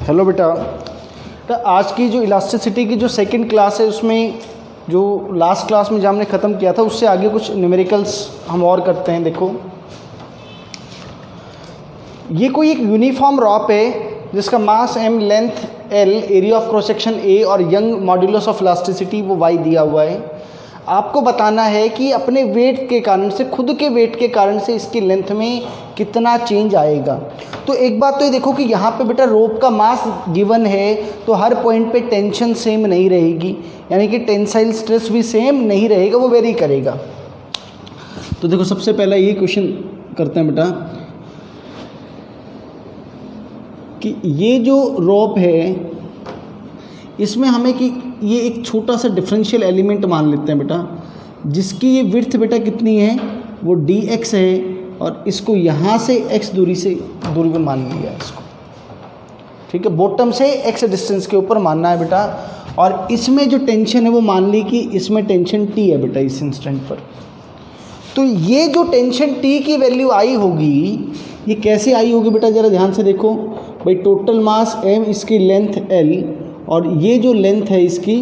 Hello बेटा, तो आज की जो इलास्टिसिटी की जो सेकंड क्लास है उसमें जो लास्ट क्लास में जो हमने ख़त्म किया था उससे आगे कुछ न्यूमेरिकल्स हम और करते हैं। देखो, ये कोई एक यूनिफॉर्म रॉप है जिसका मास m, length l, area of cross section a और यंग मॉड्यूलस ऑफ इलास्टिसिटी वो y दिया हुआ है। आपको बताना है कि अपने वेट के कारण से, खुद के वेट के कारण से इसकी लेंथ में कितना चेंज आएगा। तो एक बात तो ये देखो कि यहाँ पे बेटा रोप का मास गिवन है तो हर पॉइंट पे टेंशन सेम नहीं रहेगी, यानी कि टेंसाइल स्ट्रेस भी सेम नहीं रहेगा, वो वेरी करेगा। तो देखो सबसे पहला ये क्वेश्चन करते हैं बेटा कि ये जो रोप है इसमें हमें कि ये एक छोटा सा डिफरेंशियल एलिमेंट मान लेते हैं बेटा, जिसकी ये विड्थ बेटा कितनी है, वो dx है और इसको यहाँ से x दूरी पे मान लिया है इसको, ठीक है। बॉटम से x डिस्टेंस के ऊपर मानना है बेटा, और इसमें जो टेंशन है वो मान ली कि इसमें टेंशन T है बेटा इस इंस्टेंट पर। तो ये जो टेंशन T की वैल्यू आई होगी, ये कैसे आई होगी बेटा, ज़रा ध्यान से देखो भाई। टोटल मास m, इसकी लेंथ l, और ये जो लेंथ है इसकी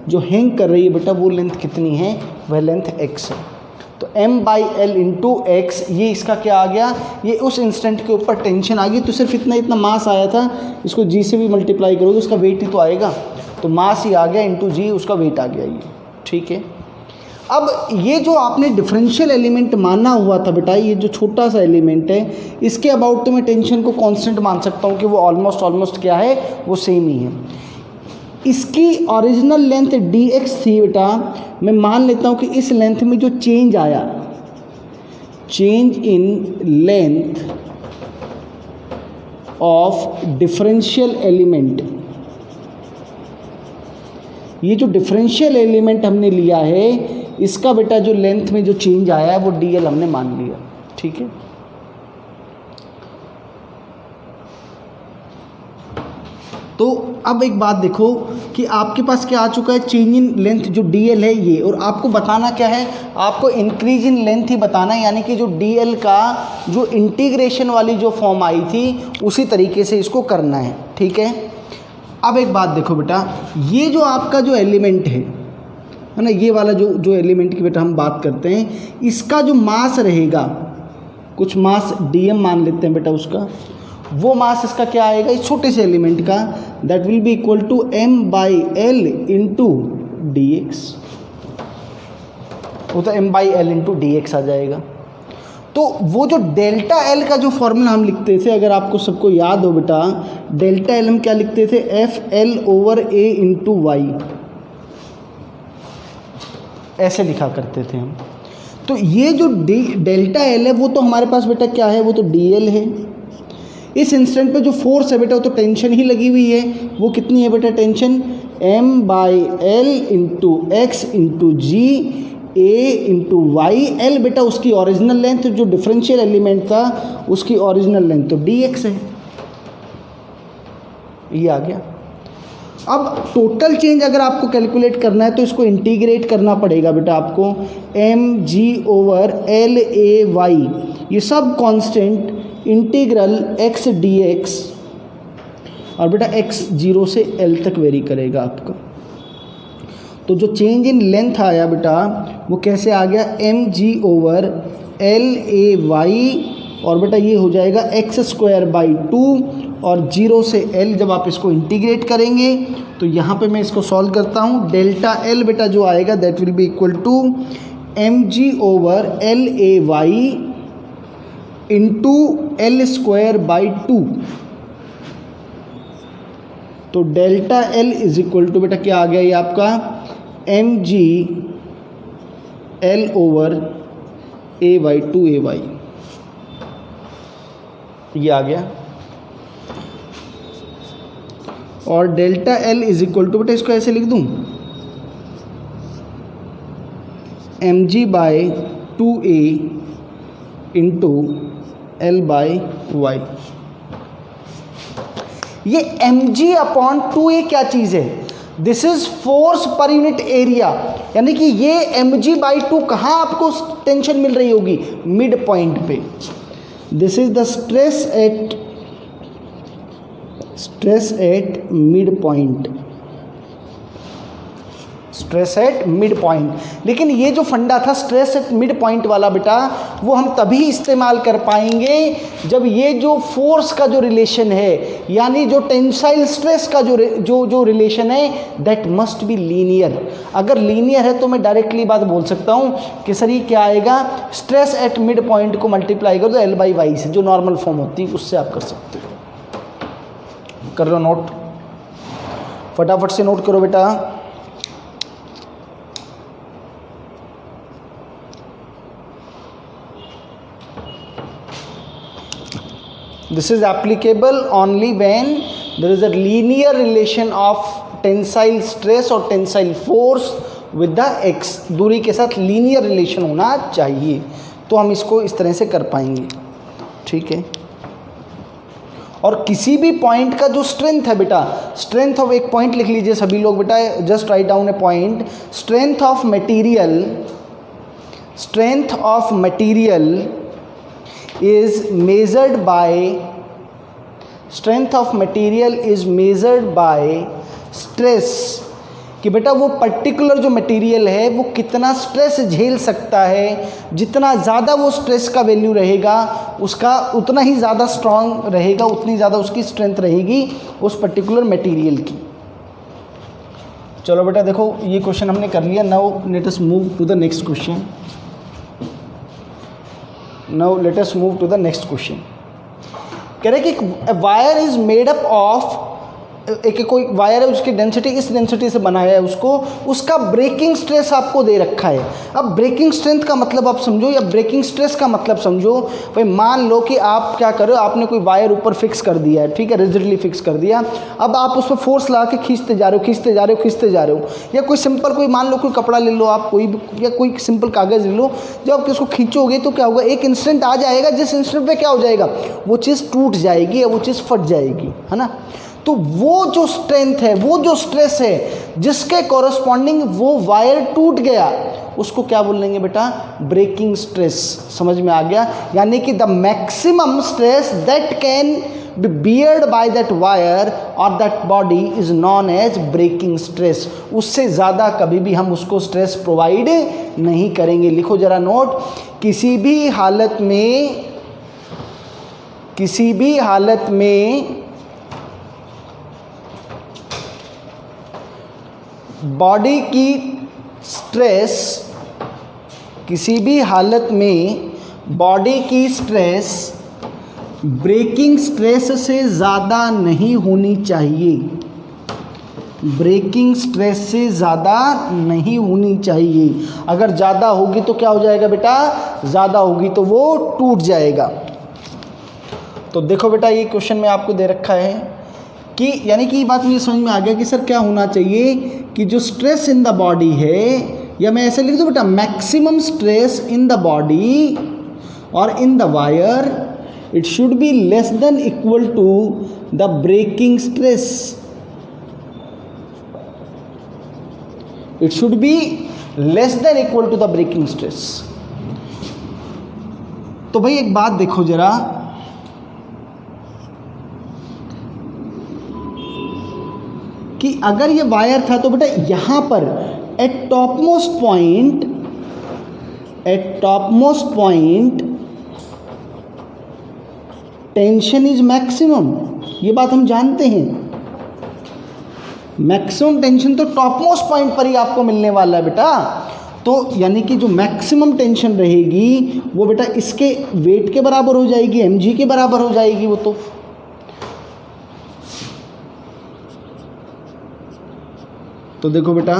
जो हैंग कर रही है बेटा वो लेंथ कितनी है, वह लेंथ x है। तो m/l इंटू एक्स, ये इसका क्या आ गया, ये उस इंस्टेंट के ऊपर टेंशन आ गई। तो सिर्फ इतना मास आया था, इसको g से भी मल्टीप्लाई करोगे उसका वेट ही तो आएगा। तो मास ही आ गया इंटू g, उसका वेट आ गया ये, ठीक है। अब ये जो आपने डिफरेंशियल एलिमेंट माना हुआ था बेटा, ये जो छोटा सा एलिमेंट है, इसके अबाउट तो मैं टेंशन को कांस्टेंट मान सकता हूँ कि वो ऑलमोस्ट क्या है, वो सेम ही है। इसकी ओरिजिनल लेंथ dx थी बेटा, मैं मान लेता हूँ कि इस लेंथ में जो चेंज आया, change in length of differential element, ये जो डिफरेंशियल एलिमेंट हमने लिया है इसका बेटा जो लेंथ में जो चेंज आया है वो dl हमने मान लिया, ठीक है। तो अब एक बात देखो कि आपके पास क्या आ चुका है, चेंज इन लेंथ जो dl है ये, और आपको बताना क्या है, आपको इंक्रीज इन लेंथ ही बताना है, यानी कि जो dl का जो इंटीग्रेशन वाली जो फॉर्म आई थी उसी तरीके से इसको करना है, ठीक है। अब एक बात देखो बेटा, ये जो आपका जो एलिमेंट है ना, ये वाला जो एलिमेंट की बेटा हम बात करते हैं, इसका जो मास रहेगा, कुछ मास dm मान लेते हैं बेटा उसका, वो मास इसका क्या आएगा इस छोटे से एलिमेंट का, that will be equal to m/l into dx। वो तो m/l इंटू dx आ जाएगा। तो वो जो डेल्टा एल का जो फॉर्मूला हम लिखते थे, अगर आपको सबको याद हो बेटा, डेल्टा एल हम क्या लिखते थे, FL/A इंटू वाई, ऐसे लिखा करते थे हम। तो ये जो डेल्टा एल है वो तो हमारे पास बेटा क्या है, वो तो dl है। इस इंस्टेंट पे जो फोर्स है बेटा वो तो टेंशन ही लगी हुई है, वो कितनी है बेटा tension, m/l into x into g a into y, l बेटा उसकी ओरिजिनल लेंथ, जो डिफरेंशियल एलिमेंट था उसकी ओरिजिनल लेंथ तो dx है, ये आ गया। अब टोटल चेंज अगर आपको कैलकुलेट करना है तो इसको इंटीग्रेट करना पड़ेगा बेटा आपको, mg/LAy, ये सब कांस्टेंट, इंटीग्रल x dx, और बेटा x 0 से l तक वेरी करेगा आपका। तो जो चेंज इन लेंथ आया बेटा वो कैसे आ गया, mg/LAy, और बेटा ये हो जाएगा x²/2, और 0 से l जब आप इसको इंटीग्रेट करेंगे तो यहाँ पे मैं इसको सॉल्व करता हूँ, डेल्टा l बेटा जो आएगा that will be equal to mg/LAy into l²/2। तो delta l is equal to बेटा क्या आ गया, ये आपका mg/L/A/2ay, ये आ गया। और delta l is equal to बेटा, इसको ऐसे लिख दूं, mg/2a इंटू l/y। ये mg/2a क्या चीज़ है, this is force per unit area, यानी कि ये mg/2 कहाँ आपको टेंशन मिल रही होगी, मिड पॉइंट पे। This is the stress eight stress at mid point, stress at mid point. लेकिन ये जो फंडा था स्ट्रेस एट मिड पॉइंट वाला बेटा, वो हम तभी इस्तेमाल कर पाएंगे जब ये जो फोर्स का जो रिलेशन है, यानी जो टेंसाइल स्ट्रेस का जो रिलेशन है, दैट मस्ट बी लीनियर। अगर लीनियर है तो मैं डायरेक्टली बात बोल सकता हूँ कि सर ये क्या आएगा, स्ट्रेस एट मिड पॉइंट को मल्टीप्लाई कर दो L/Y से, जो नॉर्मल फॉर्म होती है उससे आप कर सकते हो। कर लो नोट, फटाफट से नोट करो बेटा। This is applicable only when there is a linear relation of tensile stress और tensile force with the x, दूरी के साथ linear relation होना चाहिए, तो हम इसको इस तरह से कर पाएंगे। ठीक है, और किसी भी पॉइंट का जो स्ट्रेंथ है बेटा, स्ट्रेंथ ऑफ एक पॉइंट लिख लीजिए सभी लोग बेटा, just write down A point. Strength of material, strength of material is measured by, strength of material is measured by stress, कि बेटा वो पर्टिकुलर जो मटेरियल है वो कितना स्ट्रेस झेल सकता है। जितना ज़्यादा वो स्ट्रेस का वैल्यू रहेगा उसका उतना ही ज़्यादा स्ट्रांग रहेगा, उतनी ज़्यादा उसकी स्ट्रेंथ रहेगी उस पर्टिकुलर मटेरियल की। चलो बेटा देखो ये क्वेश्चन हमने कर लिया। Now let us move to the next question. Now let us move to the next question। कह रहे कि wire is made up of, एक कोई वायर है उसकी डेंसिटी इस डेंसिटी से बनाया है उसको, उसका ब्रेकिंग स्ट्रेस आपको दे रखा है। अब ब्रेकिंग स्ट्रेंथ का मतलब आप समझो या ब्रेकिंग स्ट्रेस का मतलब समझो। भाई मान लो कि आप क्या करो, आपने कोई वायर ऊपर फिक्स कर दिया है, ठीक है, रिजिडली फिक्स कर दिया। अब आप उस पर फोर्स लगा के खींचते जा रहे हो, खींचते जा रहे हो, खींचते जा रहे हो। या कोई सिंपल कोई मान लो कोई कपड़ा ले लो आप, कोई या कोई सिंपल कागज़ ले लो, जब आप इसको खींचोगे तो क्या होगा, एक इंस्टेंट आ जाएगा जिस इंस्टेंट पे क्या हो जाएगा, वो चीज़ टूट जाएगी या वो चीज़ फट जाएगी, है ना। तो वो जो स्ट्रेंथ है, वो जो स्ट्रेस है जिसके कॉरस्पॉन्डिंग वो वायर टूट गया, उसको क्या बोलेंगे बेटा, ब्रेकिंग स्ट्रेस। समझ में आ गया। यानी कि the maximum stress that can be beared by that wire और that body is known as breaking stress. उससे ज़्यादा कभी भी हम उसको स्ट्रेस प्रोवाइड नहीं करेंगे। लिखो जरा नोट, किसी भी हालत में, किसी भी हालत में बॉडी की स्ट्रेस, किसी भी हालत में बॉडी की स्ट्रेस ब्रेकिंग स्ट्रेस से ज़्यादा नहीं होनी चाहिए, ब्रेकिंग स्ट्रेस से ज़्यादा नहीं होनी चाहिए। अगर ज़्यादा होगी तो क्या हो जाएगा बेटा, ज़्यादा होगी तो वो टूट जाएगा। तो देखो बेटा ये क्वेश्चन में आपको दे रखा है कि यानी कि ये बात मुझे समझ में आ गया कि सर क्या होना चाहिए कि जो स्ट्रेस इन द बॉडी है, या मैं ऐसे लिख दूँ बेटा, maximum stress in the body और in the wire, it should be less than equal to the breaking stress. It should be less than equal to the breaking stress. तो भाई एक बात देखो जरा, कि अगर ये वायर था तो बेटा यहाँ पर at topmost point, at topmost point tension is maximum, ये बात हम जानते हैं। मैक्सिमम टेंशन तो टॉपमोस्ट पॉइंट पर ही आपको मिलने वाला है बेटा। तो यानी कि जो मैक्सिमम टेंशन रहेगी वो बेटा इसके वेट के बराबर हो जाएगी, mg के बराबर हो जाएगी वो। तो देखो बेटा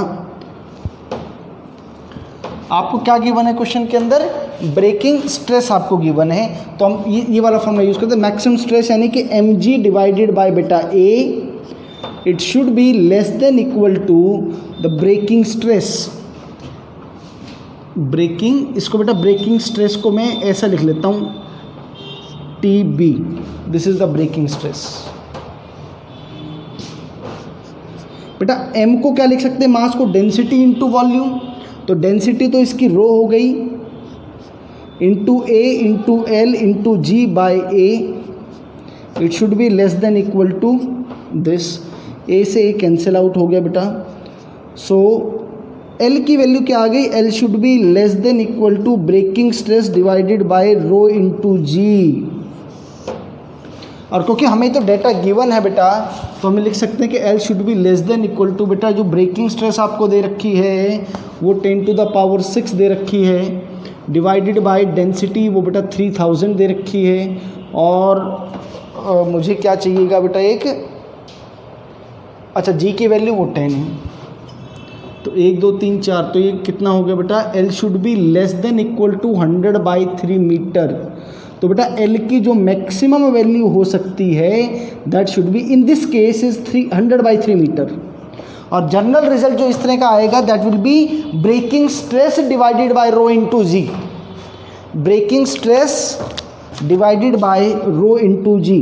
आपको क्या गिवन है क्वेश्चन के अंदर, ब्रेकिंग स्ट्रेस आपको गिवन है। तो हम ये वाला फॉर्मूला यूज़ करते हैं, मैक्सिमम स्ट्रेस यानी कि mg डिवाइडेड बाय बेटा a, it should be less than equal to the breaking stress. Breaking, इसको बेटा ब्रेकिंग स्ट्रेस को मैं ऐसा लिख लेता हूँ TB, this is the breaking stress. बेटा m को क्या लिख सकते हैं, मास को डेंसिटी इंटू वॉल्यूम। तो डेंसिटी तो इसकी रो हो गई into a into L into G by A, it should be less than equal to this, A से ए कैंसिल आउट हो गया बेटा। सो एल की वैल्यू क्या आ गई, L should be less than equal to breaking stress divided by rho into G. और क्योंकि हमें तो डेटा गिवन है बेटा, तो हमें लिख सकते हैं कि l should be less than equal to बेटा जो ब्रेकिंग स्ट्रेस आपको दे रखी है वो 10⁻6 दे रखी है, डिवाइडेड बाय डेंसिटी वो बेटा 3000 दे रखी है, और मुझे क्या चाहिएगा बेटा एक, अच्छा जी की वैल्यू वो 10 है, तो 1 2 3 4, तो ये कितना हो गया बेटा, l should be less than equal to 100/3 metre. तो बेटा एल की जो मैक्सिमम वैल्यू हो सकती है that should be in this case is 100/3 metre. और जनरल रिजल्ट जो इस तरह का आएगा that will be breaking stress divided by rho into G, breaking stress divided by rho into G,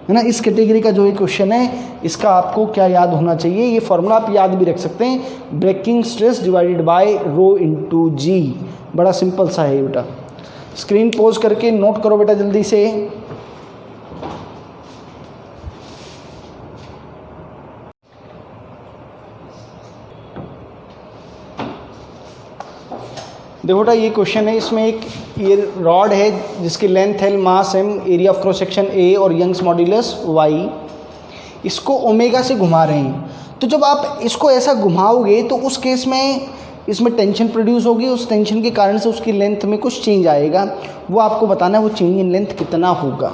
है ना। इस कैटेगरी का जो ये क्वेश्चन है इसका आपको क्या याद होना चाहिए, ये फॉर्मूला आप याद भी रख सकते हैं, breaking stress divided by rho into G. बड़ा सिंपल सा है बेटा। स्क्रीन पोज करके नोट करो बेटा जल्दी से। देखो बेटा ये क्वेश्चन है, इसमें एक ये रॉड है जिसकी लेंथ है मास m, area of cross section a और यंग्स मॉड्यूलस y, इसको ओमेगा से घुमा रहे हैं। तो जब आप इसको ऐसा घुमाओगे तो उस केस में इसमें टेंशन प्रोड्यूस होगी, उस टेंशन के कारण से उसकी लेंथ में कुछ चेंज आएगा, वो आपको बताना है वो चेंज इन लेंथ कितना होगा।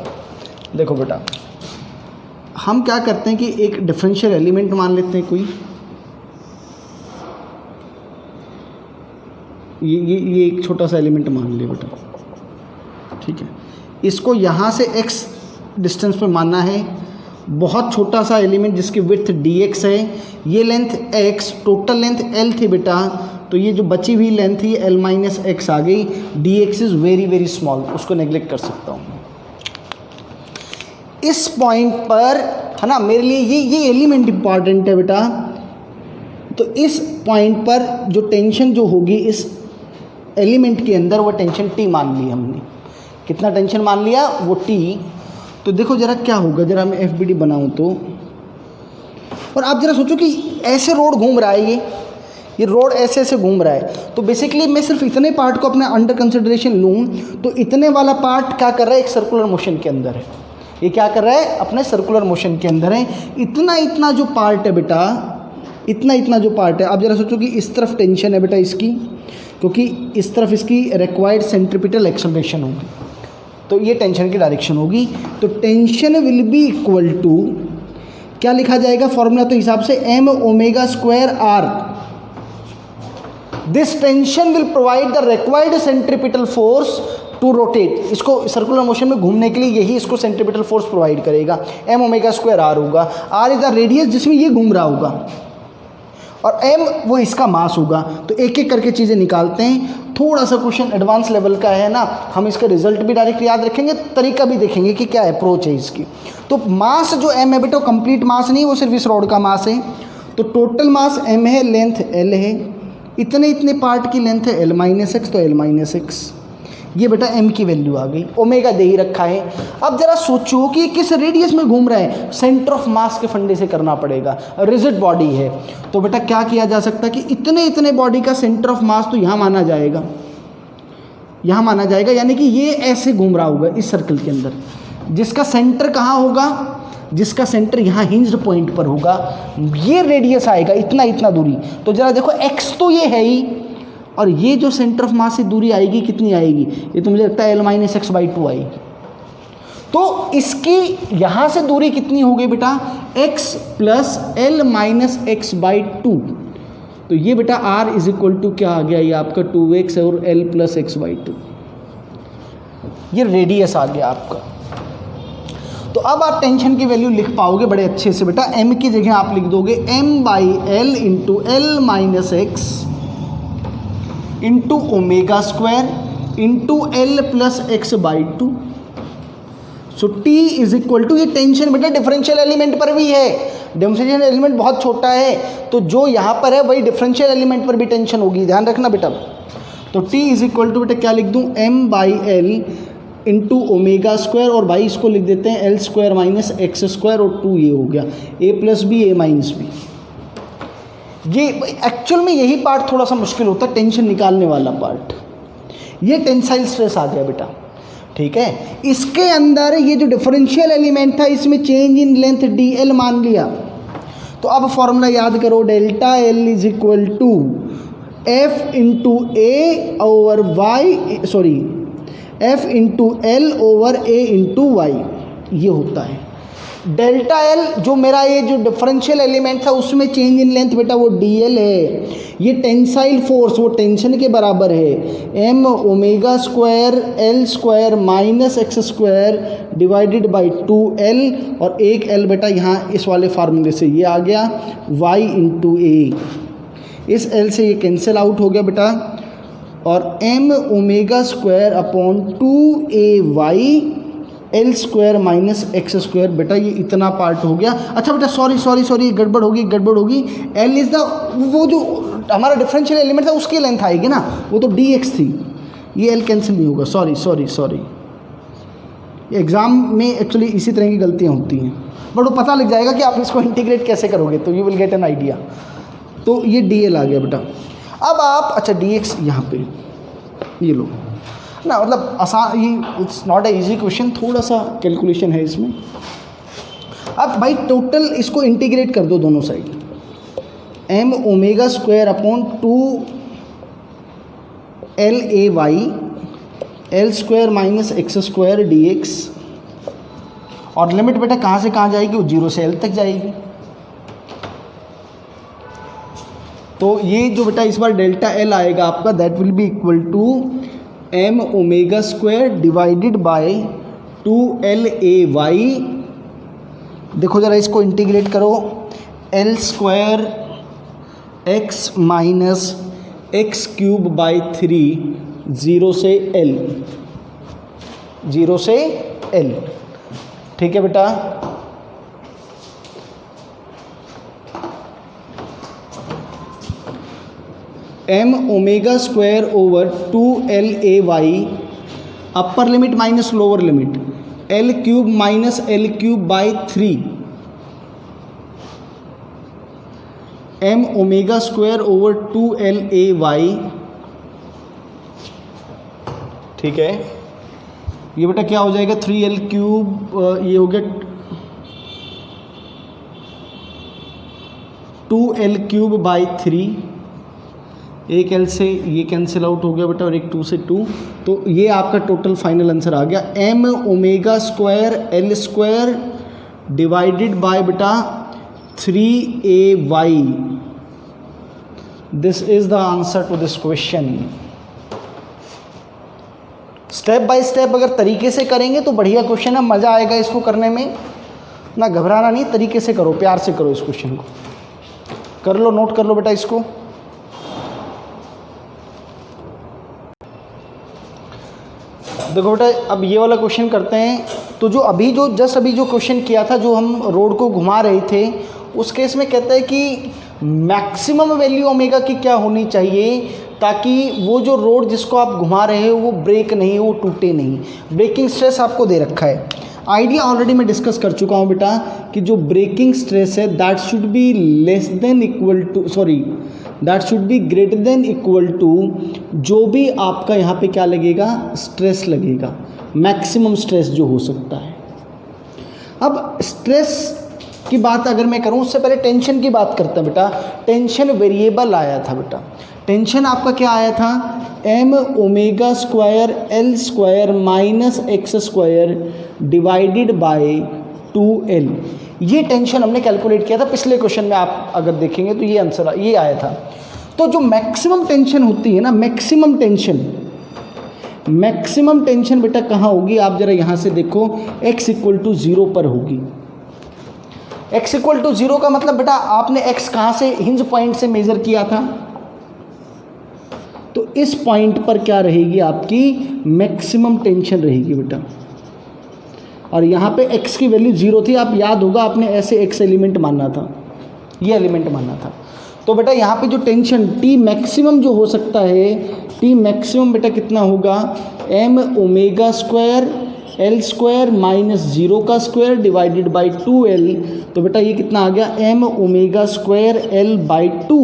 देखो बेटा हम क्या करते हैं कि एक डिफरेंशियल एलिमेंट मान लेते हैं कोई, ये एक छोटा सा एलिमेंट मान लिया बेटा, ठीक है। इसको यहाँ से x डिस्टेंस पे मानना है, बहुत छोटा सा एलिमेंट जिसकी विड्थ dx है, ये length x, total length l थी बेटा, तो ये जो बची हुई लेंथ थी l-x आ गई, dx is very very small, उसको नेग्लेक्ट कर सकता हूँ। इस पॉइंट पर है ना मेरे लिए ये एलिमेंट इम्पॉर्टेंट है बेटा। तो इस पॉइंट पर जो टेंशन जो होगी इस एलिमेंट के अंदर वो टेंशन T मान ली हमने, कितना टेंशन मान लिया वो T। तो देखो जरा क्या होगा, जरा मैं FBD बनाऊं तो, और आप जरा सोचो कि ऐसे रोड घूम रहा है, ये रोड ऐसे ऐसे घूम रहा है, तो बेसिकली मैं सिर्फ इतने पार्ट को अपने अंडर कंसिडरेशन लूँ तो इतने वाला पार्ट क्या कर रहा है, एक सर्कुलर मोशन के अंदर है, ये क्या कर रहा है अपने सर्कुलर मोशन के अंदर है। इतना जो पार्ट है बेटा, इतना जो पार्ट है, आप जरा सोचो कि इस तरफ टेंशन है बेटा इसकी, क्योंकि इस तरफ इसकी रिक्वायर्ड सेंट्रीपिटल एक्सेलरेशन होगी, तो ये टेंशन की डायरेक्शन होगी। तो tension will be equal to क्या लिखा जाएगा फॉर्मूला तो हिसाब से m⍵²r। This tension will provide the required centripetal force to rotate, इसको सर्कुलर मोशन में घूमने के लिए यही इसको सेंट्रीपिटल फोर्स प्रोवाइड करेगा, m⍵²r होगा। r इज द रेडियस जिसमें ये घूम रहा होगा, और m वो इसका मास होगा। तो एक एक करके चीज़ें निकालते हैं, थोड़ा सा क्वेश्चन एडवांस लेवल का है ना, हम इसका रिजल्ट भी डायरेक्ट याद रखेंगे, तरीका भी देखेंगे कि क्या अप्रोच है इसकी। तो मास जो m है बेटा कंप्लीट मास नहीं, वो सिर्फ इस रोड का मास है। तो टोटल मास m है, लेंथ l है, इतने पार्ट की लेंथ है l-x, तो l-x, ये बेटा m की वैल्यू आ गई, ओमेगा दे ही रखा है। अब जरा सोचो कि किस रेडियस में घूम रहा है, सेंटर ऑफ मास के फंडे से करना पड़ेगा, रिजिड बॉडी है, तो बेटा क्या किया जा सकता है कि इतने बॉडी का सेंटर ऑफ मास तो यहाँ माना जाएगा, यहाँ माना जाएगा, यानी कि ये ऐसे घूम रहा होगा इस सर्कल के अंदर, जिसका सेंटर कहाँ होगा, जिसका सेंटर यहाँ हिंज्ड पॉइंट पर होगा, ये रेडियस आएगा इतना दूरी। तो जरा देखो x तो ये है ही, और ये जो सेंटर ऑफ मास से दूरी आएगी कितनी आएगी, ये तो मुझे लगता है l-x/2 आएगी। तो इसकी यहाँ से दूरी कितनी हो गई बेटा, x + l-x/2। तो ये बेटा r इज इक्वल टू क्या आ गया, ये आपका 2x और l + x/2, ये रेडियस आ गया आपका। तो अब आप टेंशन की वैल्यू लिख पाओगे बड़े अच्छे से बेटा, m की जगह आप लिख दोगे m/l × l-x × ω² × l + x/2। So T is equal to, ये टेंशन बेटा डिफरेंशियल एलिमेंट पर भी है, डिफरेंशियल एलिमेंट बहुत छोटा है, तो जो यहाँ पर है वही डिफरेंशियल एलिमेंट पर भी टेंशन होगी, ध्यान रखना बेटा। तो T इज इक्वल टू बेटा क्या लिख दूँ, m/l इंटू ओमेगा स्क्वायर, और भाई इसको लिख देते हैं L square minus x square, और 2 ये हो गया ए प्लस बी ए माइनस बी। ये एक्चुअल में यही पार्ट थोड़ा सा मुश्किल होता है, टेंशन निकालने वाला पार्ट। ये टेंसाइल स्ट्रेस आ गया बेटा, ठीक है। इसके अंदर ये जो डिफरेंशियल एलिमेंट था इसमें change in length d l मान लिया, तो अब फॉर्मूला याद करो, delta l is equal to f into a over y, sorry f into l over a into y, ये होता है। डेल्टा एल जो मेरा ये जो डिफरेंशियल एलिमेंट था उसमें चेंज इन लेंथ बेटा वो डी एल है। ये टेंसाइल फोर्स वो टेंशन के बराबर है, m omega square l square minus x square divided by 2l, और एक l बेटा यहाँ इस वाले फार्मूले से ये आ गया y इंटू ए, इस l से ये कैंसिल आउट हो गया बेटा, और m omega square upon 2ay L square minus x square, बेटा ये इतना पार्ट हो गया। अच्छा बेटा सॉरी गड़बड़ होगी, एल इज़ द वो जो हमारा डिफरेंशियल एलिमेंट था उसकी लेंथ आएगी ना, वो तो डी एक्स थी, ये एल कैंसिल नहीं होगा, सॉरी। एग्ज़ाम में एक्चुअली इसी तरह की गलतियाँ होती हैं, बट वो पता लग जाएगा कि आप इसको इंटीग्रेट कैसे करोगे, तो you will get an idea. तो ये डी एल आ गया बेटा। अब आप अच्छा डी एक्स यहाँ पे ये लो ना, मतलब आसान, ये it's not a easy question, थोड़ा सा कैलकुलेशन है इसमें। अब भाई टोटल इसको इंटीग्रेट कर दो दोनों side, m omega square upon 2l l square minus x square d x, और लिमिट बेटा कहाँ से कहाँ जाएगी, वो 0 से l तक जाएगी। तो ये जो बेटा इस बार डेल्टा एल आएगा आपका, that will be equal to m omega square divided by 2l देखो ज़रा इसको इंटीग्रेट करो, l square x minus x cube by 3 0 से l, ठीक है बेटा। M omega square over 2l upper limit minus lower limit, l cube minus l cube by 3, m omega square over 2l ठीक है। ये बेटा क्या हो जाएगा, 3l क्यूब, ये हो गया 2l क्यूब बाई 3, एक l से ये कैंसिल आउट हो गया बेटा, और एक 2 से 2, तो ये आपका टोटल फाइनल आंसर आ गया, m omega square l square divided by बेटा 3ay। This is the answer to this question. Step by step अगर तरीके से करेंगे तो बढ़िया क्वेश्चन है, मज़ा आएगा इसको करने में, ना घबराना नहीं, तरीके से करो, प्यार से करो, इस क्वेश्चन को कर लो, नोट कर लो बेटा इसको। देखो बेटा अब ये वाला क्वेश्चन करते हैं, तो जो अभी जो क्वेश्चन किया था, जो हम रोड को घुमा रहे थे, उस केस में कहता है कि मैक्सिमम वैल्यू ओमेगा की क्या होनी चाहिए ताकि वो जो रोड जिसको आप घुमा रहे हो वो ब्रेक नहीं, वो टूटे नहीं। ब्रेकिंग स्ट्रेस आपको दे रखा है, आइडिया ऑलरेडी मैं डिस्कस कर चुका हूँ बेटा कि जो ब्रेकिंग स्ट्रेस है that should be less than equal to, sorry that should be greater than equal to जो भी आपका यहाँ पे क्या लगेगा, स्ट्रेस लगेगा, मैक्सिमम स्ट्रेस जो हो सकता है। अब स्ट्रेस की बात अगर मैं करूँ उससे पहले टेंशन की बात करते हैं बेटा। टेंशन वेरिएबल आया था बेटा, टेंशन आपका क्या आया था, m omega square l square minus x square divided by 2l। ये टेंशन हमने कैलकुलेट किया था पिछले क्वेश्चन में, आप अगर देखेंगे तो ये आंसर ये आया था। तो जो मैक्सिमम टेंशन होती है ना, मैक्सिमम टेंशन बेटा कहाँ होगी, आप जरा यहाँ से देखो, x इक्वल टू 0 पर होगी। x इक्वल टू 0 का मतलब बेटा आपने x कहाँ से, हिंज पॉइंट से मेज़र किया था, तो इस पॉइंट पर क्या रहेगी, आपकी मैक्सिमम टेंशन रहेगी बेटा। और यहाँ पे x की वैल्यू 0 थी, आप याद होगा आपने ऐसे x एलिमेंट मानना था, ये एलिमेंट मानना था। तो बेटा यहाँ पे जो टेंशन टी मैक्सिमम जो हो सकता है, टी मैक्सिमम बेटा कितना होगा, m omega square l square minus 0 का स्क्वायर डिवाइडेड बाई 2l। तो बेटा ये कितना आ गया, m omega square l by 2।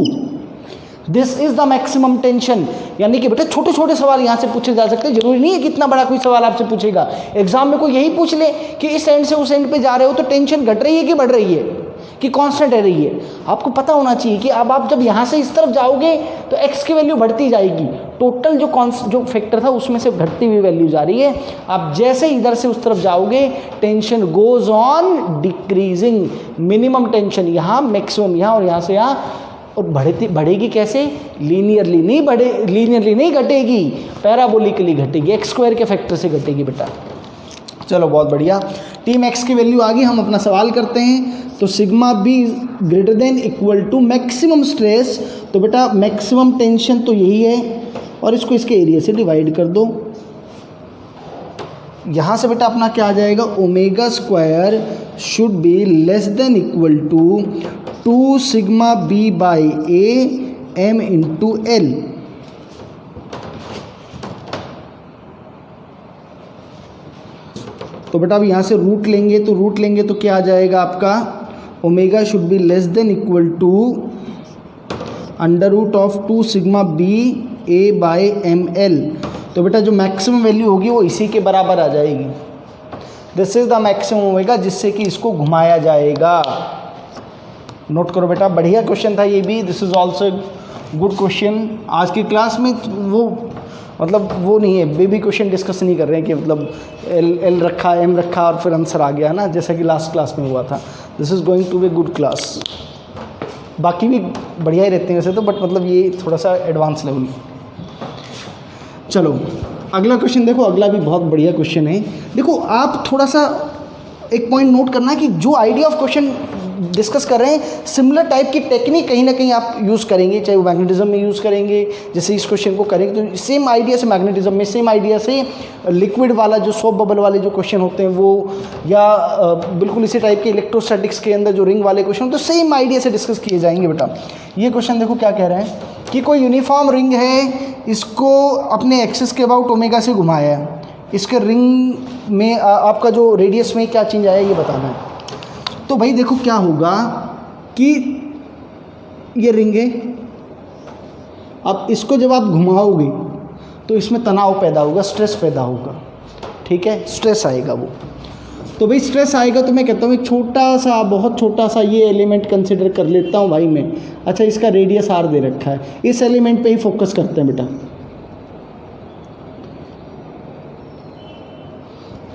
This is the maximum tension. यानी कि बेटा छोटे छोटे सवाल यहाँ से पूछे जा सकते हैं, जरूरी नहीं है कि इतना बड़ा कोई सवाल आपसे पूछेगा। एग्जाम में कोई यही पूछ ले कि इस एंड से उस एंड पे जा रहे हो तो टेंशन घट रही है कि बढ़ रही है कि कांस्टेंट रह रही है। आपको पता होना चाहिए कि अब आप जब यहाँ से इस तरफ जाओगे तो x की वैल्यू बढ़ती जाएगी, टोटल जो फैक्टर था उसमें से घटती हुई वैल्यू जा रही है। आप जैसे इधर से उस तरफ जाओगे tension goes on decreasing, minimum tension यहाँ, मैक्सिमम यहाँ, और यहाँ से यहाँ, और बढ़ेगी कैसे, लीनियरली नहीं घटेगी, पैराबोलिकली घटेगी, एक्स स्क्वायर के फैक्टर से घटेगी बेटा। चलो बहुत बढ़िया, टी मैक्स की वैल्यू आ गई। हम अपना सवाल करते हैं। तो sigma b greater than equal to maximum stress, तो बेटा मैक्सिमम टेंशन तो यही है, और इसको इसके एरिया से डिवाइड कर दो। यहाँ से बेटा अपना क्या आ जाएगा, omega square should be less than equal to 2 sigma b by a m into l. तो बेटा अब यहाँ से रूट लेंगे तो क्या आ जाएगा आपका, omega should be less than equal to under root of 2 sigma b a by m l. तो बेटा जो मैक्सिमम वैल्यू होगी वो इसी के बराबर आ जाएगी। This is the maximum omega, जिससे कि इसको घुमाया जाएगा। नोट करो बेटा, बढ़िया क्वेश्चन था ये भी। This is also good question. आज की क्लास में वो नहीं है, बेबी क्वेश्चन डिस्कस नहीं कर रहे हैं कि मतलब एल रखा, एम रखा और फिर आंसर आ गया ना, जैसा कि लास्ट क्लास में हुआ था। This is going to be good class. बाकी भी बढ़िया ही रहते हैं वैसे तो, बट मतलब ये थोड़ा सा एडवांस लेवल। चलो अगला क्वेश्चन देखो, अगला भी बहुत बढ़िया क्वेश्चन है। देखो आप थोड़ा सा एक पॉइंट नोट करना कि जो आइडिया ऑफ क्वेश्चन डिस्कस कर रहे हैं, सिमिलर टाइप की टेक्निक कहीं ना कहीं आप यूज़ करेंगे, चाहे वो मैग्नेटिज्म में यूज़ करेंगे, जैसे इस क्वेश्चन को करेंगे तो सेम आइडिया से मैग्नेटिज्म में, सेम आइडिया से लिक्विड वाला जो सोप बबल वाले जो क्वेश्चन होते हैं वो, या बिल्कुल इसी टाइप के इलेक्ट्रोस्टैटिक्स के अंदर जो रिंग वाले क्वेश्चन, तो सेम आइडिया से डिस्कस किए जाएंगे बेटा। ये क्वेश्चन देखो क्या कह रहे हैं कि कोई यूनिफॉर्म रिंग है, इसको अपने एक्सिस के अबाउट ओमेगा से घुमाया है, इसके रिंग में आपका जो रेडियस में क्या चेंज आया ये बताना है। तो भाई देखो क्या होगा कि ये रिंग है, अब इसको जब आप घुमाओगे तो इसमें तनाव पैदा होगा, स्ट्रेस पैदा होगा, ठीक है, स्ट्रेस आएगा वो। तो भाई स्ट्रेस आएगा तो मैं कहता हूँ एक छोटा सा, बहुत छोटा सा ये एलिमेंट कंसिडर कर लेता हूँ भाई मैं। अच्छा इसका रेडियस आर दे रखा है, इस एलिमेंट पे ही फोकस करते हैं बेटा,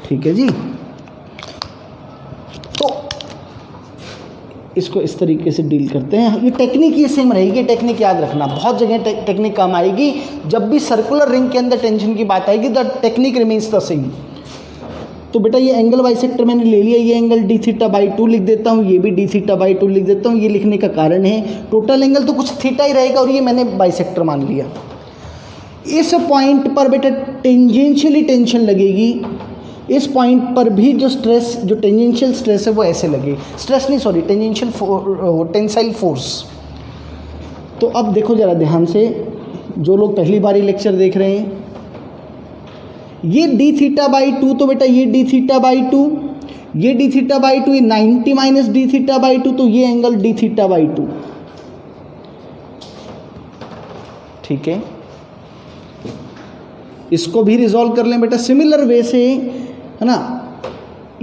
ठीक है जी। तो इसको इस तरीके से डील करते हैं। ये टेक्निक ये सेम रहेगी, टेक्निक याद रखना, बहुत जगह टेक्निक काम आएगी। जब भी सर्कुलर रिंग के अंदर टेंशन की बात आएगी the technique remains the same. तो बेटा ये एंगल बाइसेक्टर मैंने ले लिया, ये एंगल डी थीटा बाई 2 लिख देता हूँ, ये भी डी थीटा बाई 2 लिख देता हूँ। ये लिखने का कारण है टोटल एंगल तो कुछ थीटा ही रहेगा और ये मैंने बाइसेक्टर मान लिया। इस पॉइंट पर बेटा टेंजेंशियली टेंशन लगेगी, इस पॉइंट पर भी जो स्ट्रेस, जो टेंजेंशियल स्ट्रेस है वो ऐसे लगे, स्ट्रेस नहीं सॉरी टेंजेंशियल टेंसाइल फोर्स। तो अब देखो ज़रा ध्यान से, जो लोग पहली बार लेक्चर देख रहे हैं, ये डी थीटा बाई 2, तो बेटा ये डी थीटा बाई 2, ये डी थीटा बाई 2, ये 90 माइनस डी थीटा बाई 2, तो ये एंगल डी थीटा बाई 2, ठीक है। इसको भी रिजॉल्व कर लें बेटा सिमिलर वे से, है ना।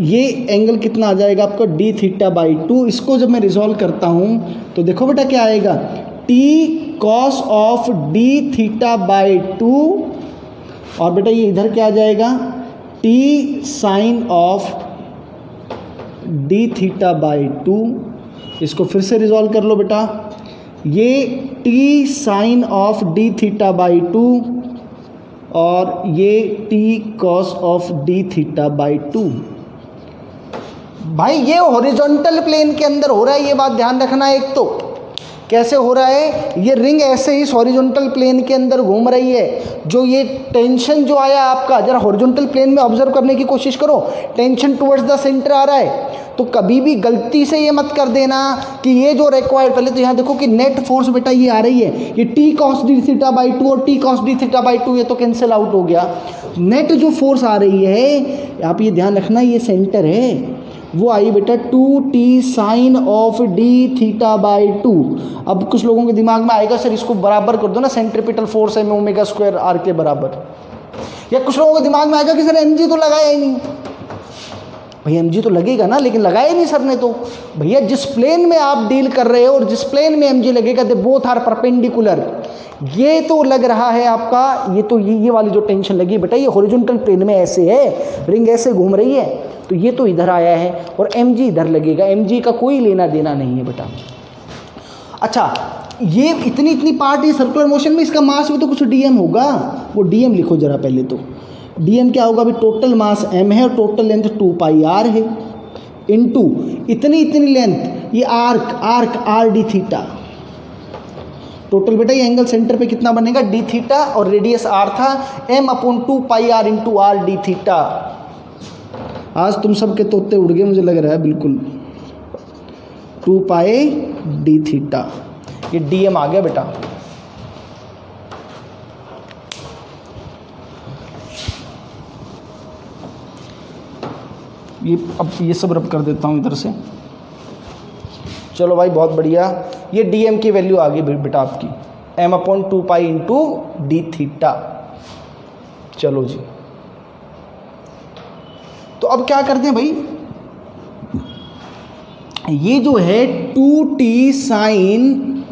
ये एंगल कितना आ जाएगा आपका डी थीटा बाई 2। इसको जब मैं रिजॉल्व करता हूँ तो देखो बेटा क्या आएगा, t cos of d theta by 2, और बेटा ये इधर क्या आ जाएगा, t sine of d theta by 2। इसको फिर से रिजॉल्व कर लो बेटा, ये t sine of d theta by 2 और ये t cos of d theta by 2। भाई ये हॉरिजॉन्टल प्लेन के अंदर हो रहा है, ये बात ध्यान रखना। एक तो कैसे हो रहा है, ये रिंग ऐसे ही हॉरिजॉन्टल प्लेन के अंदर घूम रही है। जो ये टेंशन जो आया आपका, जरा हॉरिजॉन्टल प्लेन में ऑब्जर्व करने की कोशिश करो, टेंशन टुवर्ड्स द सेंटर आ रहा है। तो कभी भी गलती से ये मत कर देना कि ये जो रिक्वायर्ड, पहले तो यहाँ देखो कि नेट फोर्स बेटा ये आ रही है, ये t cos D theta by 2 और T cos D theta by 2 ये तो कैंसिल आउट हो गया। नेट जो फोर्स आ रही है, आप ये ध्यान रखना, ये सेंटर है, वो आई बेटा 2t sine of d theta by 2। अब कुछ लोगों के दिमाग में आएगा सर इसको बराबर कर दो ना, सेंट्रीपिटल फोर्स है में ओमेगा स्क्वायर आर के बराबर। या कुछ लोगों के दिमाग में आएगा कि सर mg तो लगाया ही नहीं। भैया mg तो लगेगा ना, लेकिन लगाया ही नहीं सर ने तो। भैया जिस प्लेन में आप डील कर रहे हो और जिस प्लेन में mg लगेगा, दे बोथ आर परपेंडिकुलर। ये तो लग रहा है आपका, ये तो ये वाली जो टेंशन लगी बेटा, ये हॉरिजॉन्टल प्लेन में ऐसे है, रिंग ऐसे घूम रही है, तो ये तो इधर आया है और mg इधर लगेगा। mg का कोई लेना देना नहीं है बेटा। अच्छा, ये इतनी पार्ट ये सर्कुलर मोशन में, इसका मास भी तो कुछ dm होगा, वो dm लिखो जरा पहले तो। dm क्या होगा अभी, टोटल मास m है और टोटल लेंथ 2 पाई r है, इनटू इतनी लेंथ, ये arc r d theta. Total बेटा ये एंगल सेंटर पे कितना बनेगा, d थीटा, और रेडियस r था, m अपॉन 2 पाई r into r d theta. आज तुम सब के तोते उड़ गए मुझे लग रहा है, बिल्कुल 2 पाई डी थीटा, ये dm आ गया बेटा। ये अब ये सब रब कर देता हूँ इधर से। चलो भाई बहुत बढ़िया, ये dm की वैल्यू आ गई बेटा आपकी, m upon 2 pi into D theta. चलो जी, तो अब क्या करते हैं भाई, ये जो है 2t sine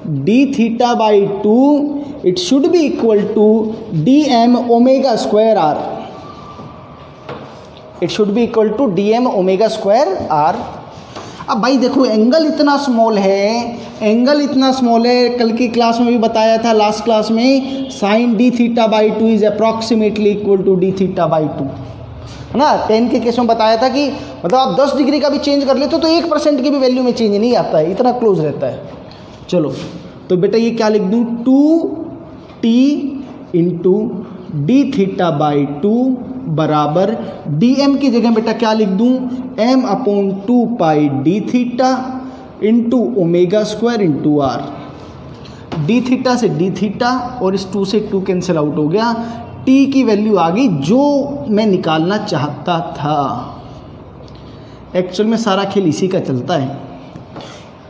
d theta by 2, it should be equal to dm omega square r। It should be equal to dm omega square r। अब भाई देखो एंगल इतना स्मॉल है, कल की क्लास में भी बताया था, लास्ट क्लास में, sine d theta by 2 is approximately equal to d theta by 2, है ना। 10 के केस में बताया था कि मतलब आप 10 डिग्री का भी चेंज कर लेते हो तो 1% की भी वैल्यू में चेंज नहीं आता है, इतना क्लोज रहता है। चलो तो बेटा ये क्या लिख दूँ, 2t into D theta by 2 बराबर dm की जगह बेटा क्या लिख दूँ, m upon 2 pi d theta into omega square into r। D theta से डी थीटा और इस 2 से 2 कैंसिल आउट हो गया, t की वैल्यू आ गई जो मैं निकालना चाहता था। एक्चुअल में सारा खेल इसी का चलता है।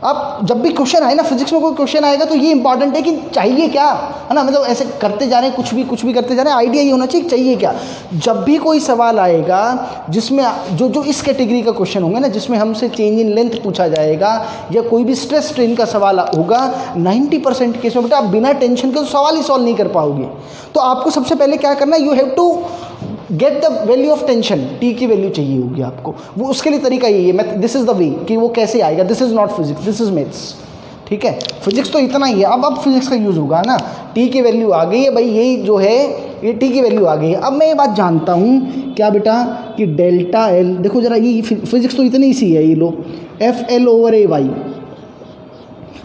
अब जब भी क्वेश्चन आए ना, फिजिक्स में कोई क्वेश्चन आएगा तो ये इंपॉर्टेंट है कि चाहिए क्या, है ना। मतलब ऐसे करते जा रहे हैं, कुछ भी करते जा रहे हैं, आइडिया ये होना चाहिए चाहिए क्या। जब भी कोई सवाल आएगा जिसमें जो इस कैटेगरी का क्वेश्चन होंगे ना, जिसमें हमसे चेंज इन लेंथ पूछा जाएगा या कोई भी स्ट्रेस स्ट्रेन का सवाल होगा, 90% केस में बेटा आप बिना टेंशन के तो सवाल ही सॉल्व नहीं कर पाओगे। तो आपको सबसे पहले क्या करना है, you have to get the value of tension, t की वैल्यू चाहिए होगी आपको। वो उसके लिए तरीका यही है, दिस इज़ द वे कि वो कैसे आएगा। This is not physics, this is maths, ठीक है। फिजिक्स तो इतना ही है, अब फिजिक्स का यूज़ होगा ना। टी की वैल्यू आ गई है भाई, यही जो है ये टी की वैल्यू आ गई है। अब मैं ये बात जानता हूँ क्या बेटा कि डेल्टा एल, देखो जरा ये फिजिक्स तो इतनी सी है, ये लो एफ एल ओवर ए वाई।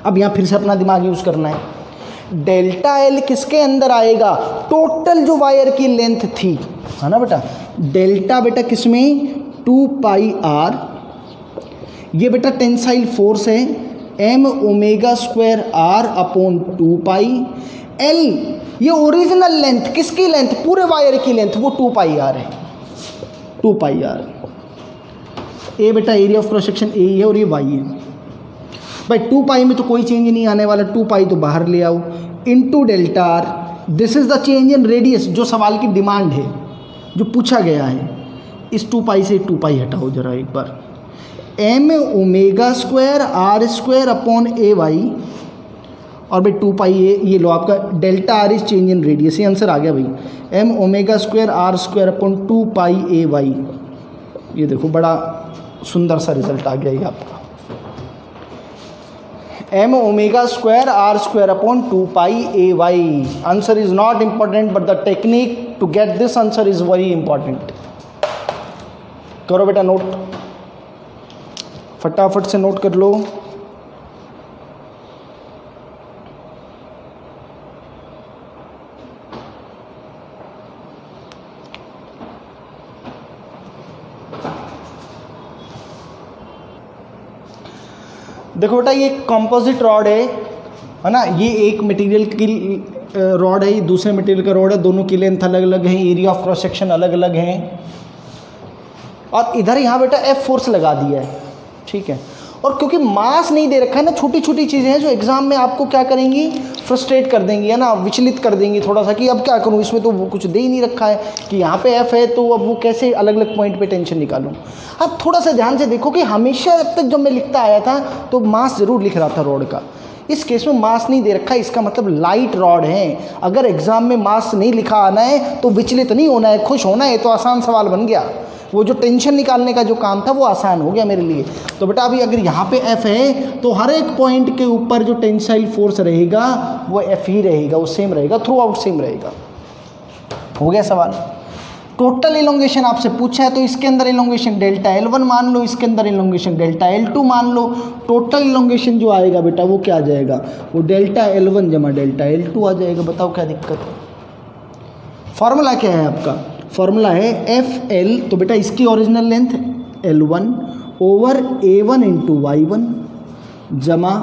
अब यहाँ फिर से अपना दिमाग यूज़ करना है। डेल्टा एल किसके अंदर आएगा, टोटल जो वायर की लेंथ थी, है ना बेटा। डेल्टा बेटा किसमें, 2 पाई आर, ये बेटा टेंसाइल फोर्स है, m omega square r upon 2 पाई। l ये ओरिजिनल लेंथ, किसकी लेंथ, पूरे वायर की लेंथ, वो 2 पाई r है, 2 पाई r। a बेटा area of cross section a है और ये y है भाई। 2 पाई में तो कोई चेंज नहीं आने वाला, 2 पाई तो बाहर ले आओ, into delta R. This is the change in radius, जो सवाल की डिमांड है, जो पूछा गया है। इस 2 पाई से 2 पाई हटाओ जरा एक बार, m omega square r square upon A Y, और भाई 2 पाई ये लो आपका delta R is change in radius, ये आंसर आ गया भाई। m omega square r square upon 2 pi ए वाई। ये देखो बड़ा सुंदर सा रिजल्ट आ गया ये आपका, m omega square r square upon 2 pi A y. Answer is not important but the technique to get this answer is very important. करो बेटा नोट, फटाफट से नोट कर लो। देखो बेटा ये कंपोजिट रॉड है ना, ये एक मटेरियल की रॉड है, ये दूसरे मटेरियल का रॉड है, दोनों की लेंथ अलग अलग है, एरिया ऑफ क्रॉस सेक्शन अलग अलग है, और इधर यहाँ बेटा एफ फोर्स लगा दिया है, ठीक है। और क्योंकि मास नहीं दे रखा है ना, छोटी छोटी चीज़ें हैं जो एग्जाम में आपको क्या करेंगी, फ्रस्ट्रेट कर देंगी, है ना, विचलित कर देंगी थोड़ा सा कि अब क्या करूँ, इसमें तो वो कुछ दे ही नहीं रखा है कि यहाँ पे एफ है, तो अब वो कैसे अलग अलग पॉइंट पे टेंशन निकालूँ। अब थोड़ा सा ध्यान से देखो कि हमेशा अब तक जब मैं लिखता आया था तो मास ज़रूर लिख रहा था रॉड का, इस केस में मास नहीं दे रखा है, इसका मतलब लाइट रॉड है। अगर एग्जाम में मास नहीं लिखा आना है तो विचलित नहीं होना है, खुश होना है, तो आसान सवाल बन गया, वो जो टेंशन निकालने का जो काम था वो आसान हो गया मेरे लिए। तो बेटा अभी अगर यहाँ पे F है तो हर एक पॉइंट के ऊपर जो टेंसाइल फोर्स रहेगा वो F ही रहेगा, वो सेम रहेगा, थ्रू आउट सेम रहेगा। हो गया सवाल। टोटल इलोंगेशन आपसे पूछा है तो इसके अंदर इलोंगेशन डेल्टा L1 मान लो, इसके अंदर इलोंगेशन डेल्टा L2 मान लो। टोटल इलोंगेशन जो आएगा बेटा वो क्या आ जाएगा, वो डेल्टा L1 जमा डेल्टा L2 आ जाएगा। बताओ क्या दिक्कत है। फॉर्मूला क्या है आपका, फॉर्मूला है FL, तो बेटा इसकी original length L1 over A1 into Y1 जमा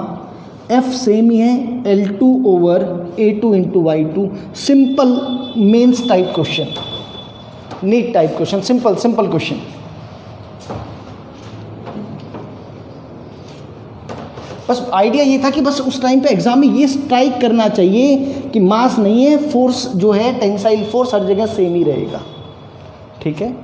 F सेम ही है L2 over A2 into Y2। Simple mains type question, NEET type question, simple question. बस आइडिया ये था कि बस उस टाइम पे एग्जाम में ये स्ट्राइक करना चाहिए कि मास नहीं है, फोर्स जो है टेंसाइल फोर्स हर जगह सेम ही रहेगा, ठीक है।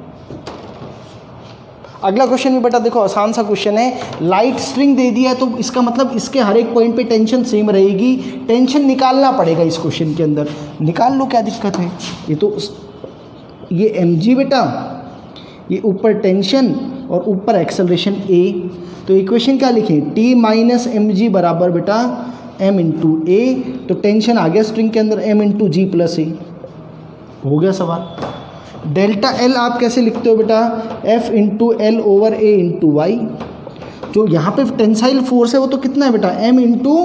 अगला क्वेश्चन भी बेटा देखो आसान सा क्वेश्चन है, लाइट स्ट्रिंग दे दिया है तो इसका मतलब इसके हर एक पॉइंट पे टेंशन सेम रहेगी, टेंशन निकालना पड़ेगा इस क्वेश्चन के अंदर, निकाल लो क्या दिक्कत है। ये तो ये mg बेटा, ये ऊपर टेंशन और ऊपर एक्सेलरेशन a, तो इक्वेशन क्या लिखें, t माइनस एम जी बराबर बेटा m इंटू ए, तो टेंशन आ गया स्ट्रिंग के अंदर m इंटू जी प्लस ए। हो गया सवाल। डेल्टा L आप कैसे लिखते हो बेटा, f into l over a into Y, जो यहाँ पे टेंसाइल फोर्स है वो तो कितना है बेटा m into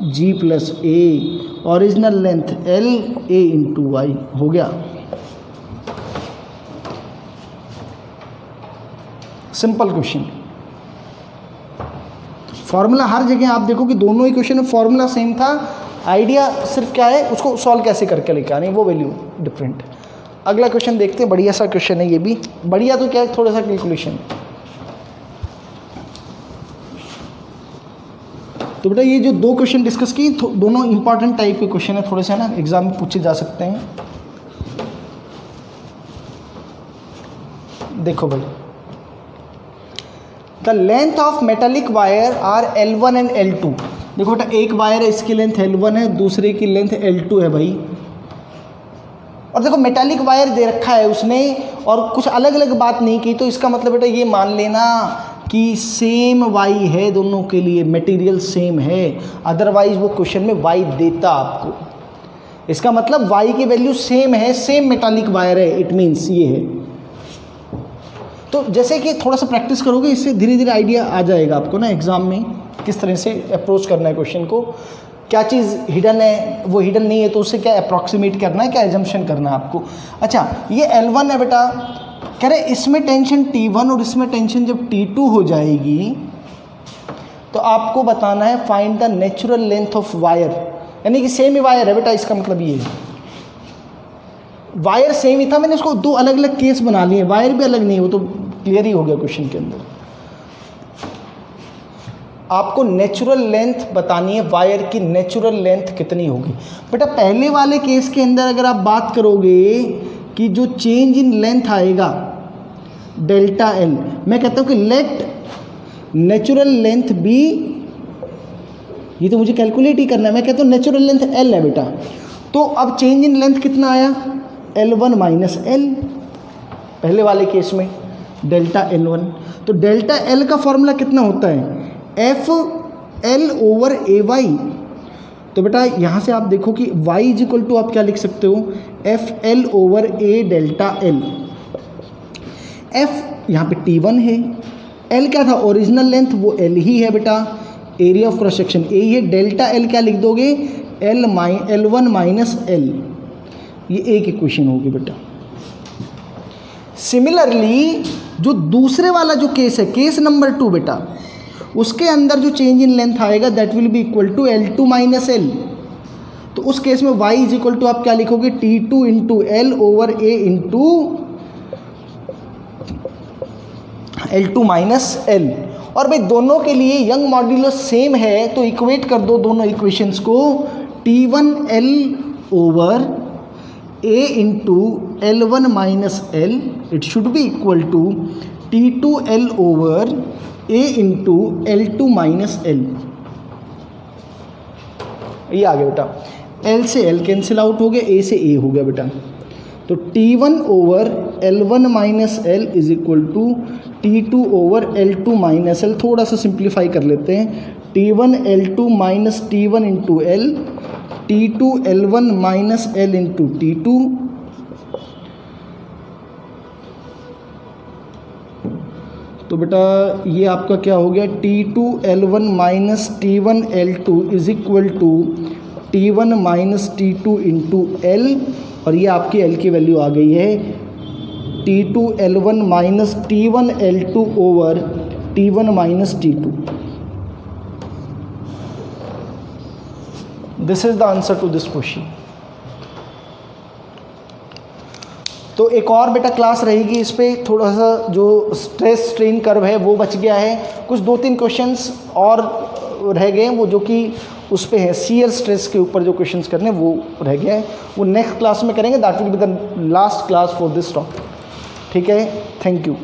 g plus a, original length L a into y. हो गया सिंपल क्वेश्चन। फॉर्मूला हर जगह आप देखो कि दोनों ही क्वेश्चन में फॉर्मूला सेम था, आइडिया सिर्फ क्या है उसको सॉल्व कैसे करके लेके आनी, वो वैल्यू डिफरेंट। अगला क्वेश्चन देखते हैं, बढ़िया सा क्वेश्चन है ये भी, बढ़िया तो क्या है थोड़ा सा कैलकुलेशन। तो बेटा ये जो दो क्वेश्चन डिस्कस की दोनों इंपॉर्टेंट टाइप के क्वेश्चन है, थोड़े से ना एग्जाम में पूछे जा सकते हैं। देखो भाई, the length of metallic wire are L1 and L2। देखो बेटा एक वायर है, इसकी लेंथ L1 है, दूसरे की लेंथ L2 है भाई। और देखो मेटालिक वायर दे रखा है उसने और कुछ अलग अलग बात नहीं की, तो इसका मतलब बेटा ये मान लेना कि सेम वाई है दोनों के लिए, मटेरियल सेम है, अदरवाइज वो क्वेश्चन में वाई देता आपको। इसका मतलब वाई की वैल्यू सेम है, सेम मेटालिक वायर है, इट मीन्स ये है। तो जैसे कि थोड़ा सा प्रैक्टिस करोगे इससे धीरे धीरे आइडिया आ जाएगा आपको ना एग्जाम में किस तरह से अप्रोच करना है क्वेश्चन को, क्या चीज़ हिडन है वो हिडन नहीं है तो उससे क्या अप्रॉक्सीमेट करना है, क्या एजम्पशन करना है आपको। अच्छा ये L1 है बेटा, कह रहे इसमें टेंशन T1 और इसमें टेंशन जब T2 हो जाएगी तो आपको बताना है find the natural length of wire, यानी कि सेम ही वायर है बेटा, इसका मतलब ये है वायर सेम ही था, मैंने उसको दो अलग अलग केस बना लिए, वायर भी अलग नहीं, वो तो क्लियर ही हो गया क्वेश्चन के अंदर। आपको नेचुरल लेंथ बतानी है, वायर की नेचुरल लेंथ कितनी होगी। बेटा पहले वाले केस के अंदर अगर आप बात करोगे कि जो चेंज इन लेंथ आएगा डेल्टा L, मैं कहता हूँ कि लेट नेचुरल लेंथ बी, ये तो मुझे कैलकुलेट ही करना है, मैं कहता हूँ नेचुरल लेंथ L है बेटा, तो अब चेंज इन लेंथ कितना आया L1 माइनस L, पहले वाले केस में डेल्टा L1, तो डेल्टा L का फॉर्मूला कितना होता है एफ एल ओवर ए वाई। तो बेटा यहाँ से आप देखो कि y इज इक्वल टू आप क्या लिख सकते हो एफ एल ओवर ए डेल्टा L। F यहाँ पे T1 है, L क्या था ओरिजिनल लेंथ वो L ही है बेटा, area of cross section A है, डेल्टा L क्या लिख दोगे L1 माइनस L, ये एक इक्वेशन होगी बेटा। सिमिलरली जो दूसरे वाला जो केस है केस नंबर 2 बेटा, उसके अंदर जो चेंज इन लेंथ आएगा that will be equal to L2 minus l. तो उस केस में y इज इक्वल टू आप क्या लिखोगे, T2 into l over a into L2 minus L. और भाई दोनों के लिए यंग मॉड्यूलस सेम है तो इक्वेट कर दो दोनों इक्वेशंस को, T1L over A into L1 minus l, it should be equal to T2L over A into L2 minus l. ये आ गया बेटा, L से L कैंसिल आउट हो गया, A से A हो गया बेटा। तो T1 over L1 minus l is equal to T2 over L2 minus l. थोड़ा सा सिंप्लीफाई कर लेते हैं, T1 L2 minus T1 into l, T2 L1 minus l into T2, तो बेटा ये आपका क्या हो गया, T2 L1 minus T1 L2 is equal to T1 minus T2 into l, और ये आपकी L की वैल्यू आ गई है T2 L1 minus T1 L2 over T1 minus T2। This is the answer to this question. तो एक और बेटा क्लास रहेगी इस पे, थोड़ा सा जो स्ट्रेस स्ट्रेन कर्व है वो बच गया है, कुछ 2-3 क्वेश्चंस और रह गए हैं वो जो कि उस पे है, शियर स्ट्रेस के ऊपर जो क्वेश्चंस करने वो रह गया है, वो नेक्स्ट क्लास में करेंगे, that will be the last class for this topic. ठीक है, थैंक यू।